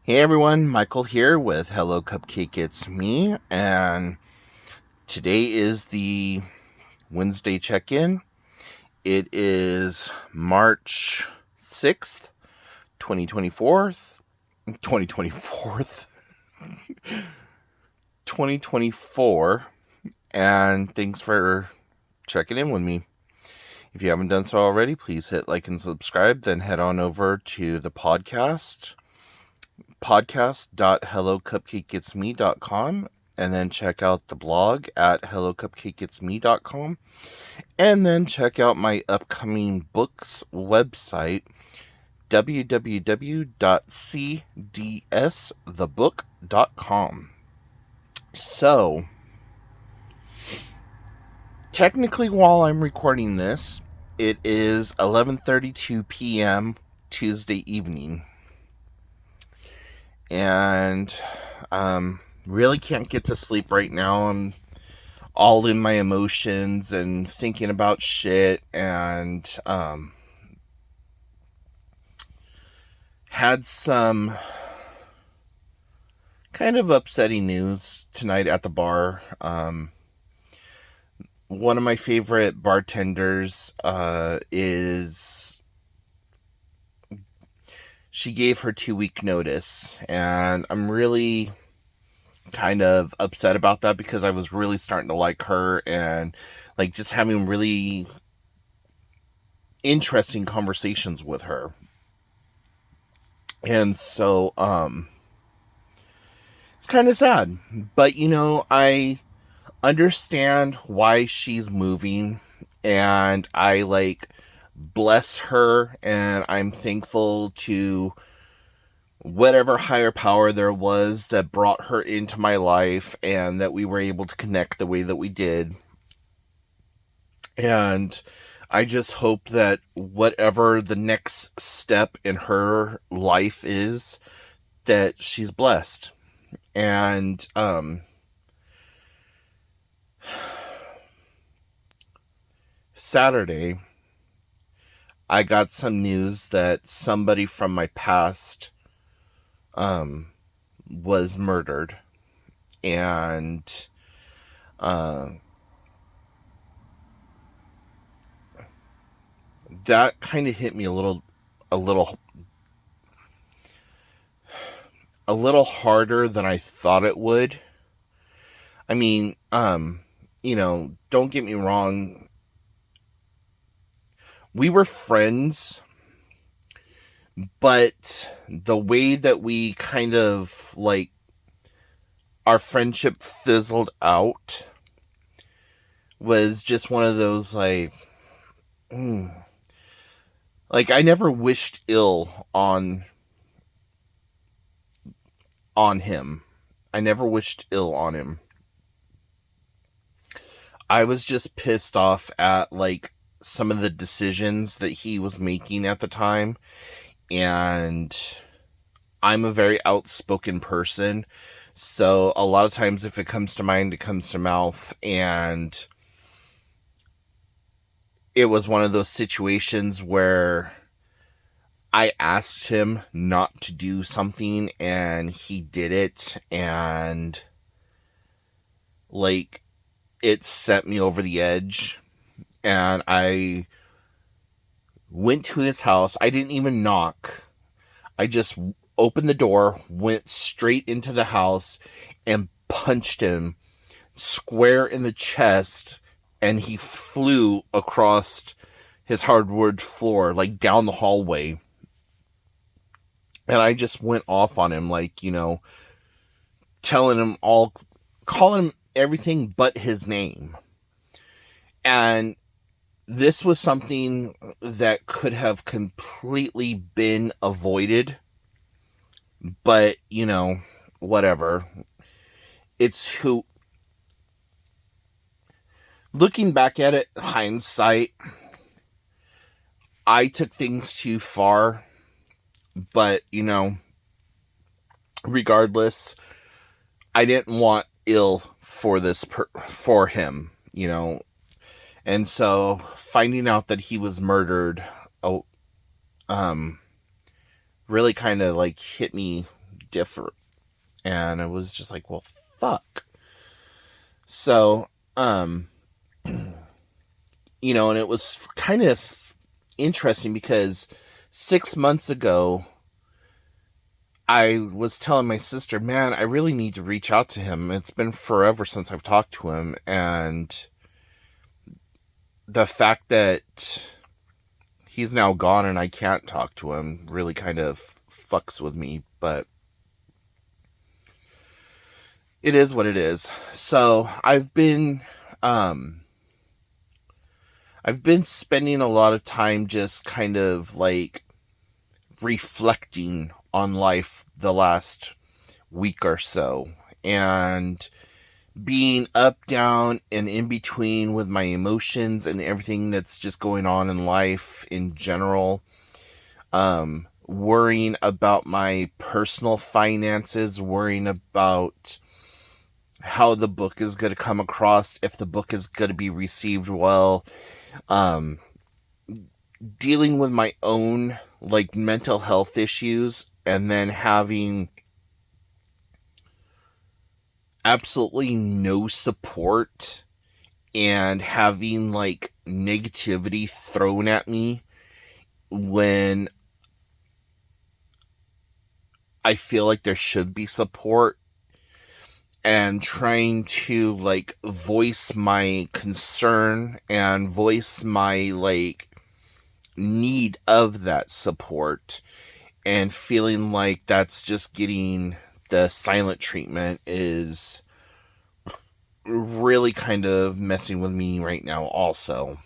Hey everyone, Michael here with Hello Cupcake It's Me, and today is the Wednesday check-in. It is March 6th, 2024, 2024, and thanks for checking in with me. If you haven't done so already, please hit like and subscribe, then head on over to the podcast.hellocupcakeitsme.com, and then check out the blog at hellocupcakeitsme.com, and then check out my upcoming books website, www.cdsthebook.com. So, technically, while I'm recording this, it is 11:32 p.m. Tuesday evening, and really can't get to sleep right now. I'm all in my emotions and thinking about shit, and had some kind of upsetting news tonight at the bar. One of my favorite bartenders she gave her 2-week notice, and I'm really kind of upset about that because I was really starting to like her and like just having really interesting conversations with her. And so it's kind of sad, but I understand why she's moving, and I bless her, and I'm thankful to whatever higher power there was that brought her into my life and that we were able to connect the way that we did. And I just hope that whatever the next step in her life is, that she's blessed. And Saturday, I got some news that somebody from my past was murdered, and that kind of hit me a little harder than I thought it would. I mean, don't get me wrong. We were friends, but the way that we kind of our friendship fizzled out was just one of those I never wished ill on him. I never wished ill on him. I was just pissed off at some of the decisions that he was making at the time, and I'm a very outspoken person, so a lot of times if it comes to mind, it comes to mouth, and it was one of those situations where I asked him not to do something and he did it, and it set me over the edge. And I went to his house. I didn't even knock. I just opened the door, went straight into the house, and punched him square in the chest, and he flew across his hardwood floor, down the hallway. And I just went off on him, telling him calling him everything but his name. And this was something that could have completely been avoided, but, whatever. Looking back at it, hindsight, I took things too far, but, regardless, I didn't want ill for for him, and so finding out that he was murdered, really kind of hit me beg differ. And I was just like, well, fuck. So, and it was kind of interesting because 6 months ago, I was telling my sister, man, I really need to reach out to him. It's been forever since I've talked to him. And the fact that he's now gone and I can't talk to him really kind of fucks with me. But it is what it is. So I've been spending a lot of time just kind of like reflecting on life the last week or so, and being up, down, and in between with my emotions and everything that's just going on in life in general. Worrying about my personal finances, worrying about how the book is going to come across, if the book is going to be received well, dealing with my own like mental health issues, and then having absolutely no support and having like negativity thrown at me when I feel like there should be support, and trying to like voice my concern and voice my like need of that support, and feeling like that's just getting the silent treatment is really kind of messing with me right now also.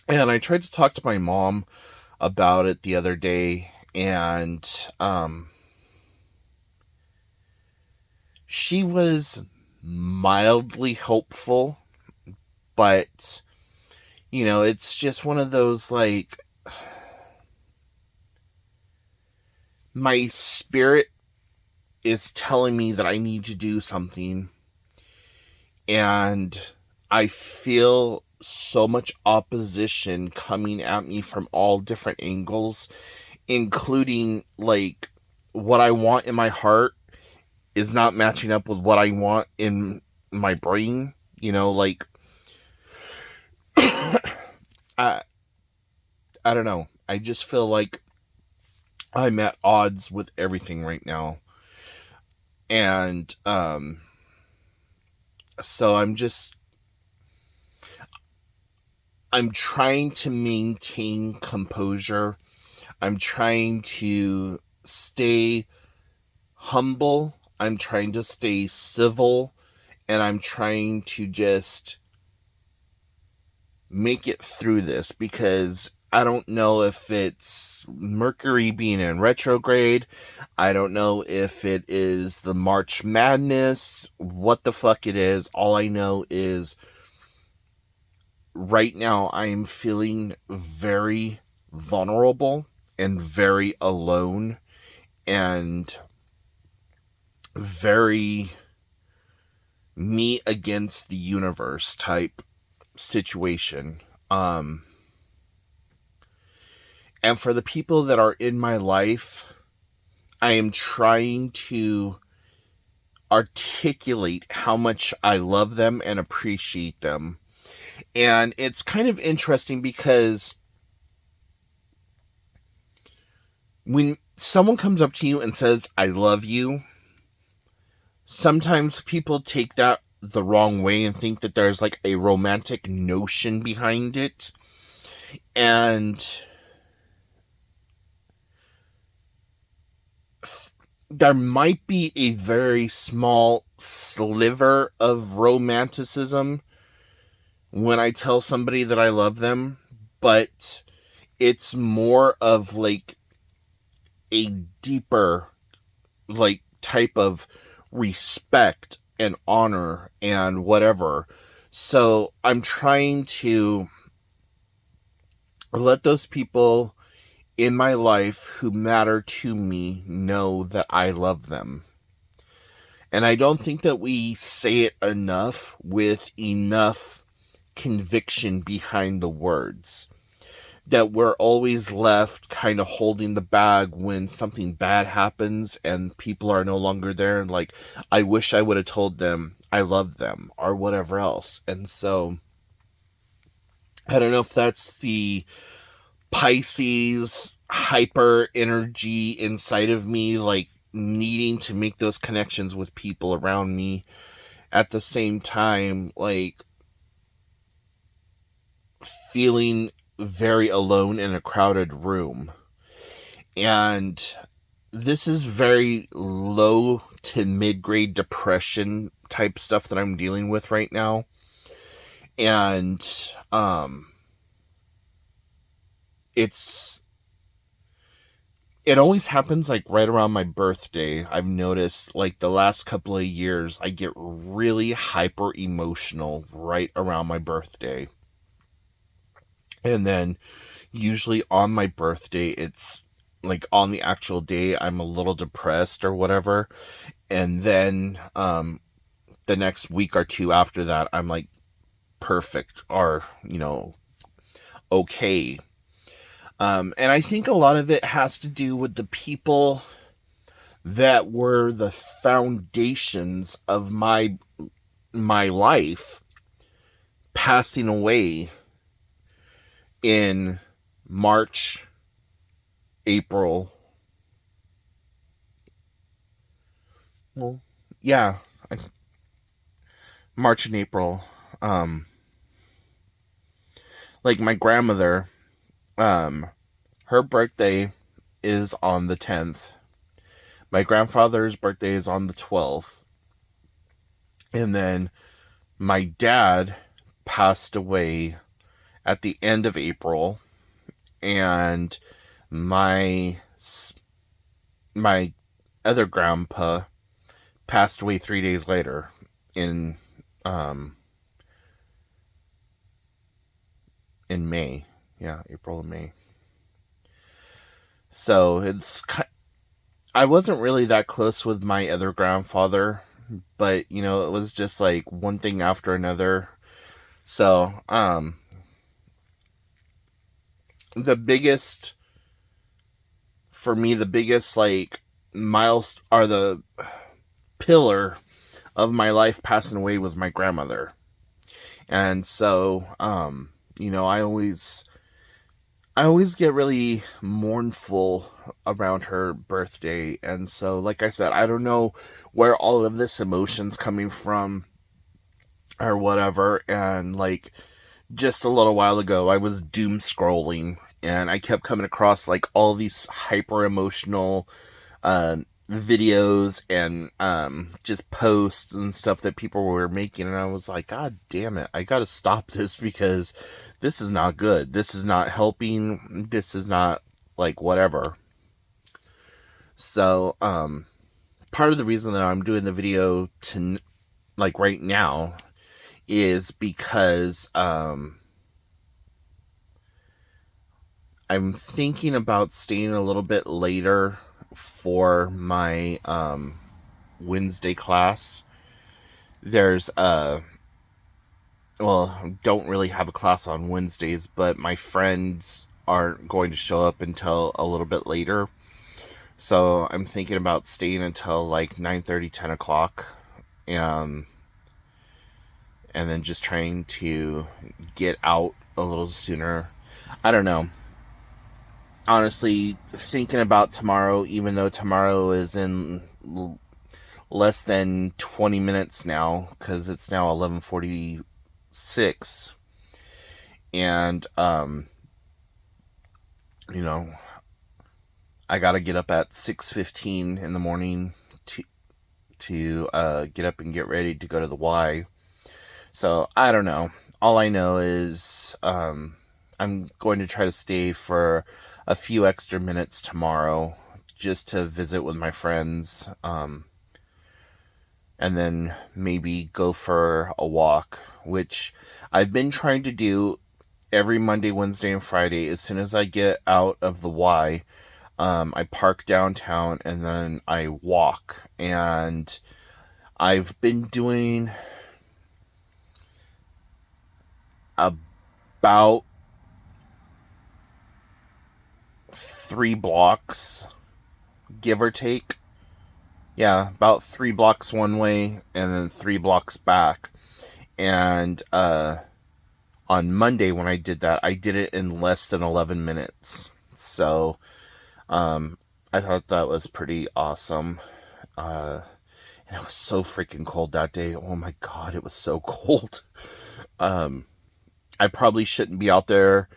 And I tried to talk to my mom about it the other day, and she was mildly hopeful, but it's just one of those like, my spirit is telling me that I need to do something, and I feel so much opposition coming at me from all different angles, including like what I want in my heart is not matching up with what I want in my brain. Like I don't know. I just feel like I'm at odds with everything right now. And so I'm trying to maintain composure. I'm trying to stay humble. I'm trying to stay civil. And I'm trying to just make it through this, because I don't know if it's Mercury being in retrograde. I don't know if it is the March Madness, what the fuck it is. All I know is right now I am feeling very vulnerable and very alone and very me against the universe type situation. And for the people that are in my life, I am trying to articulate how much I love them and appreciate them. And it's kind of interesting because when someone comes up to you and says, I love you, sometimes people take that the wrong way and think that there's like a romantic notion behind it. And there might be a very small sliver of romanticism when I tell somebody that I love them, but it's more of like a deeper like type of respect and honor and whatever. So I'm trying to let those people in my life who matter to me know that I love them. And I don't think that we say it enough with enough conviction behind the words. that we're always left kind of holding the bag when something bad happens and people are no longer there, and like, I wish I would have told them I loved them or whatever else. And so I don't know if that's the Pisces hyper energy inside of me, like needing to make those connections with people around me, at the same time like feeling very alone in a crowded room. And this is very low to mid-grade depression type stuff that I'm dealing with right now. And it always happens like right around my birthday. I've noticed like the last couple of years I get really hyper emotional right around my birthday. And then usually on my birthday, it's like on the actual day I'm a little depressed or whatever. And then the next week or two after that, I'm like perfect or, okay. And I think a lot of it has to do with the people that were the foundations of my life passing away in March, April. Well, yeah, March and April. Like my grandmother, her birthday is on the 10th. My grandfather's birthday is on the 12th. And then my dad passed away at the end of April. And my other grandpa passed away 3 days later in May. Yeah, April and May. So I wasn't really that close with my other grandfather, but it was just like one thing after another. So the biggest like milestone, or the pillar of my life passing away, was my grandmother. And so I always get really mournful around her birthday. And so, like I said, I don't know where all of this emotion's coming from or whatever. And like just a little while ago, I was doom scrolling and I kept coming across like all these hyper emotional videos and just posts and stuff that people were making. And I was like, God damn it, I gotta stop this, because this is not good. This is not helping. This is not like whatever. So, part of the reason that I'm doing the video to like right now is because, I'm thinking about staying a little bit later for my, Wednesday class. There's, don't really have a class on Wednesdays, but my friends aren't going to show up until a little bit later. So I'm thinking about staying until like 9:30, 10 o'clock. And then just trying to get out a little sooner. I don't know. Honestly, thinking about tomorrow, even though tomorrow is in less than 20 minutes now, because it's now 11:46. And, I gotta get up at 6:15 in the morning to get up and get ready to go to the Y. So, I don't know. All I know is I'm going to try to stay for a few extra minutes tomorrow just to visit with my friends. And then maybe go for a walk, which I've been trying to do every Monday, Wednesday, and Friday. As soon as I get out of the Y, I park downtown and then I walk. And I've been doing about 3 blocks, give or take. Yeah, about 3 blocks one way and then 3 blocks back. And on Monday when I did that, I did it in less than 11 minutes. So I thought that was pretty awesome. And it was so freaking cold that day. Oh my god, it was so cold. I probably shouldn't be out there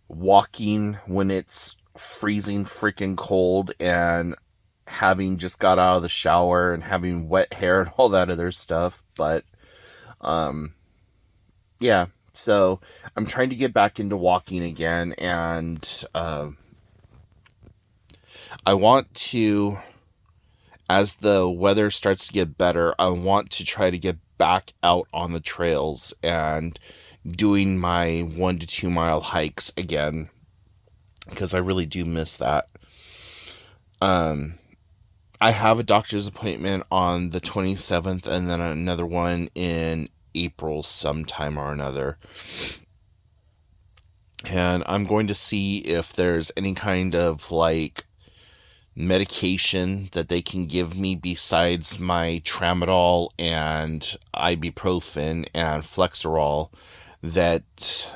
walking when it's freezing freaking cold and having just got out of the shower and having wet hair and all that other stuff. But yeah, so I'm trying to get back into walking again, and I want to, as the weather starts to get better, I want to try to get back out on the trails and doing my 1 to 2 mile hikes again, because I really do miss that. I have a doctor's appointment on the 27th and then another one in April sometime or another. And I'm going to see if there's any kind of like medication that they can give me besides my tramadol and ibuprofen and Flexerol that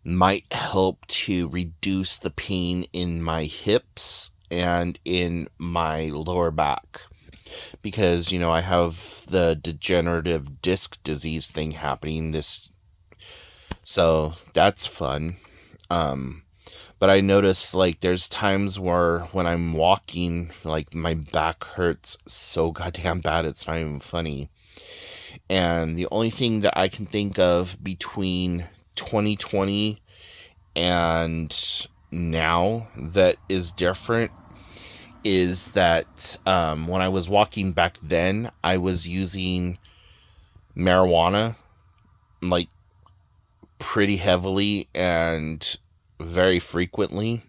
might help to reduce the pain in my hips and in my lower back. Because, I have the degenerative disc disease thing happening so that's fun. But I notice, like, there's times where when I'm walking, like, my back hurts so goddamn bad, it's not even funny. And the only thing that I can think of between 2020 and now that is different is that when I was walking back then, I was using marijuana, like, pretty heavily and very frequently.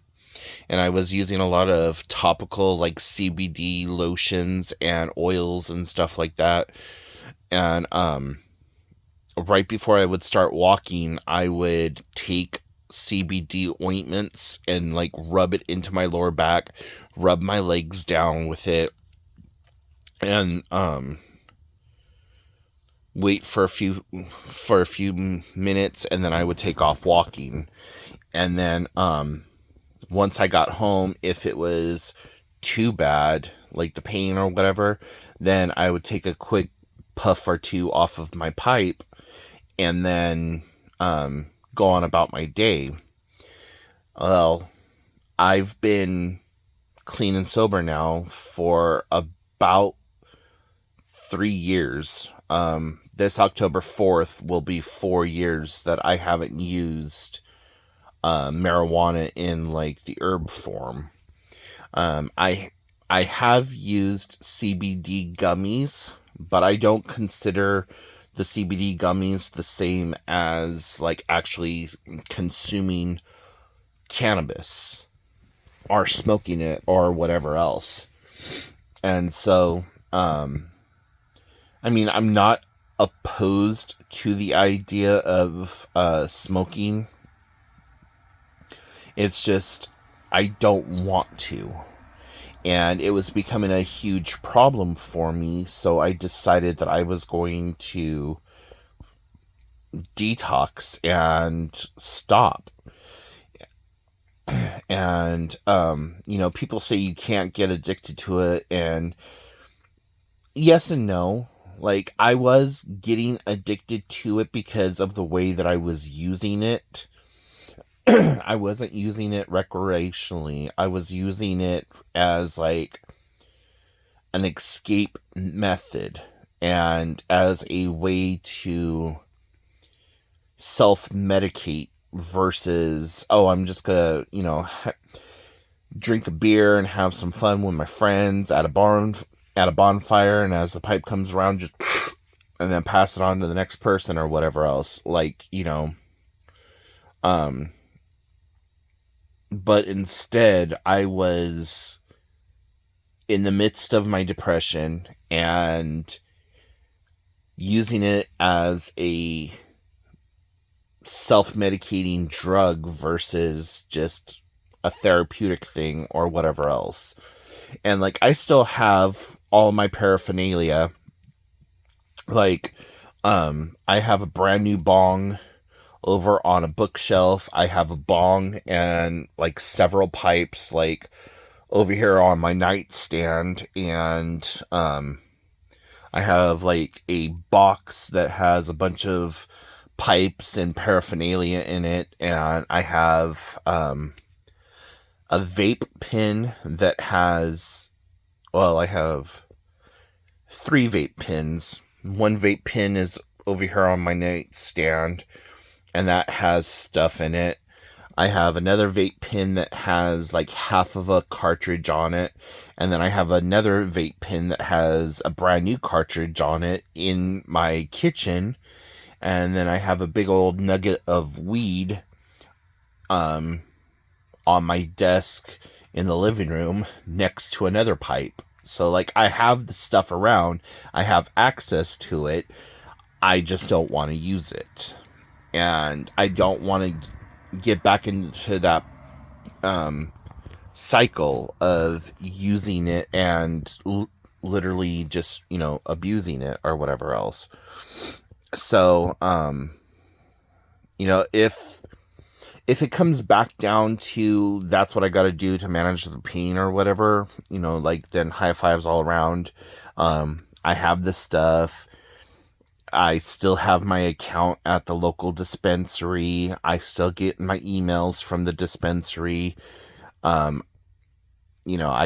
And I was using a lot of topical, like, CBD lotions and oils and stuff like that. And right before I would start walking, I would take CBD ointments and, like, rub it into my lower back, rub my legs down with it, and wait for a few minutes, and then I would take off walking. And then once I got home, if it was too bad, like the pain or whatever, then I would take a quick puff or two off of my pipe and then go on about my day. Well, I've been clean and sober now for about 3 years. This October 4th will be 4 years that I haven't used marijuana in, like, the herb form. I have used CBD gummies, but I don't consider the CBD gummies the same as, like, actually consuming cannabis or smoking it or whatever else. And so, I mean, I'm not opposed to the idea of smoking. It's just, I don't want to. And it was becoming a huge problem for me, so I decided that I was going to detox and stop. And, people say you can't get addicted to it, and yes and no. Like, I was getting addicted to it because of the way that I was using it. I wasn't using it recreationally. I was using it as, like, an escape method and as a way to self-medicate versus, I'm just gonna, drink a beer and have some fun with my friends at a bonfire, and as the pipe comes around, just and then pass it on to the next person or whatever else. Like, but instead, I was in the midst of my depression and using it as a self-medicating drug versus just a therapeutic thing or whatever else. And like, I still have all my paraphernalia. Like, I have a brand new bong over on a bookshelf. I have a bong and like several pipes like over here on my nightstand, and I have like a box that has a bunch of pipes and paraphernalia in it, and I have a vape pen that has, well, I have 3 vape pens. One vape pen is over here on my nightstand, and that has stuff in it. I have another vape pen that has like half of a cartridge on it, and then I have another vape pen that has a brand new cartridge on it in my kitchen, and then I have a big old nugget of weed on my desk in the living room next to another pipe. So like, I have the stuff around, I have access to it, I just don't want to use it. And I don't want to get back into that cycle of using it and literally just, abusing it or whatever else. So, if it comes back down to that's what I got to do to manage the pain or whatever, like, then high fives all around. I have this stuff. I still have my account at the local dispensary. I still get my emails from the dispensary. I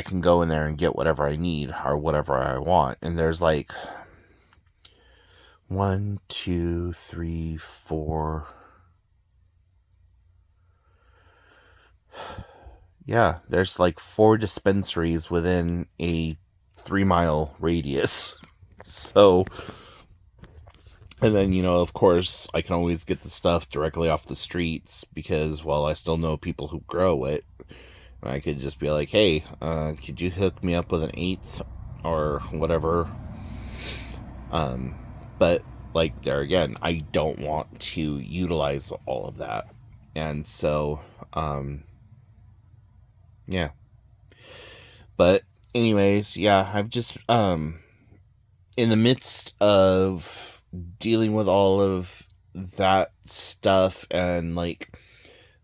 can go in there and get whatever I need or whatever I want. And there's like 1, 2, 3, 4. Yeah, there's like 4 dispensaries within a 3-mile radius. So, and then, of course, I can always get the stuff directly off the streets because, well, I still know people who grow it. And I could just be like, hey, could you hook me up with an 1/8 or whatever? But, like, there again, I don't want to utilize all of that. And so, yeah. But anyways, yeah, I've just, in the midst of dealing with all of that stuff and like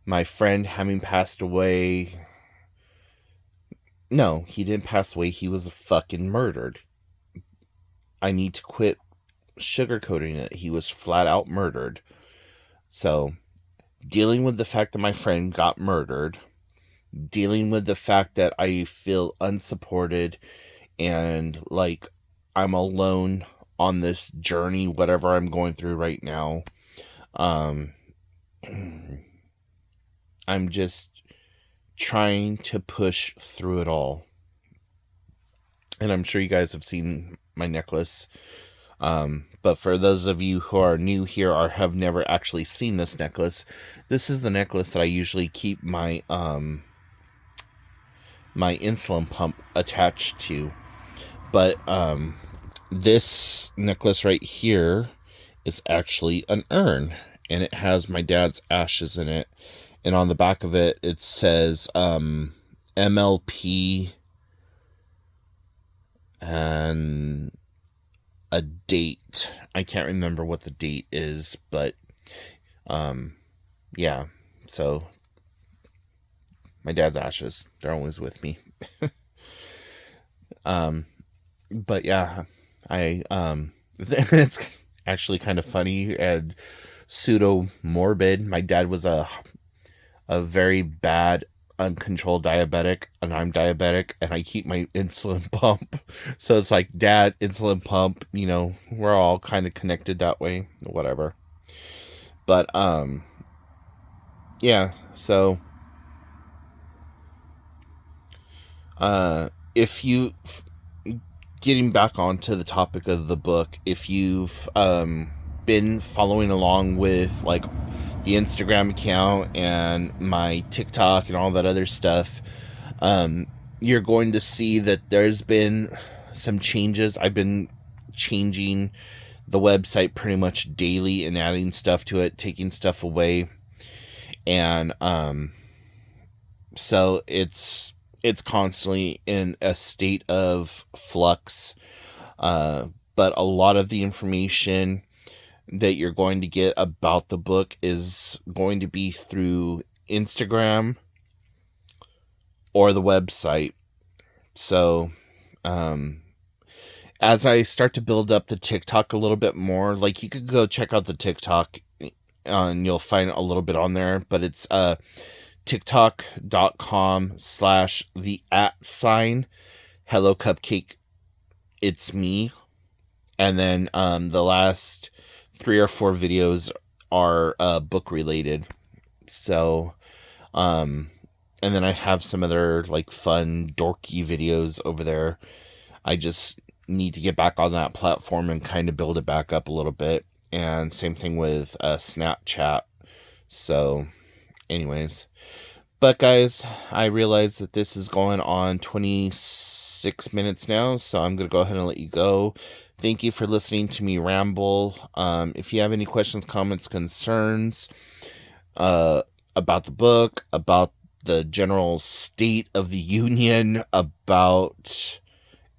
my friend having passed away. No, he didn't pass away. He was fucking murdered. I need to quit sugarcoating it. He was flat out murdered. So, dealing with the fact that my friend got murdered, dealing with the fact that I feel unsupported and like I'm alone on this journey, whatever I'm going through right now. I'm just trying to push through it all. And I'm sure you guys have seen my necklace. But for those of you who are new here or have never actually seen this necklace, this is the necklace that I usually keep my my insulin pump attached to. But this necklace right here is actually an urn, and it has my dad's ashes in it. And on the back of it, it says MLP and a date. I can't remember what the date is, but yeah. So my dad's ashes, they're always with me. But yeah, it's actually kind of funny and pseudo morbid. My dad was a very bad uncontrolled diabetic, and I'm diabetic, and I keep my insulin pump. So it's like, dad, insulin pump, we're all kind of connected that way, whatever. But yeah, so if you getting back onto the topic of the book, if you've been following along with like the Instagram account and my TikTok and all that other stuff, you're going to see that there's been some changes. I've been changing the website pretty much daily and adding stuff to it, taking stuff away. And so it's constantly in a state of flux. But a lot of the information that you're going to get about the book is going to be through Instagram or the website. So as I start to build up the TikTok a little bit more, like, you could go check out the TikTok and you'll find a little bit on there, but it's tiktok.com/the hellocupcakeitsme. And then the last 3 or 4 videos are book related. So and then I have some other like fun dorky videos over there. I just need to get back on that platform and kind of build it back up a little bit. And same thing with Snapchat. So anyways, but guys, I realize that this is going on 26 minutes now, so I'm going to go ahead and let you go. Thank you for listening to me ramble. If you have any questions, comments, concerns about the book, about the general state of the union, about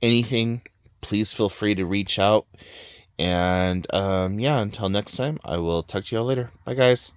anything, please feel free to reach out. And yeah, until next time, I will talk to you all later. Bye, guys.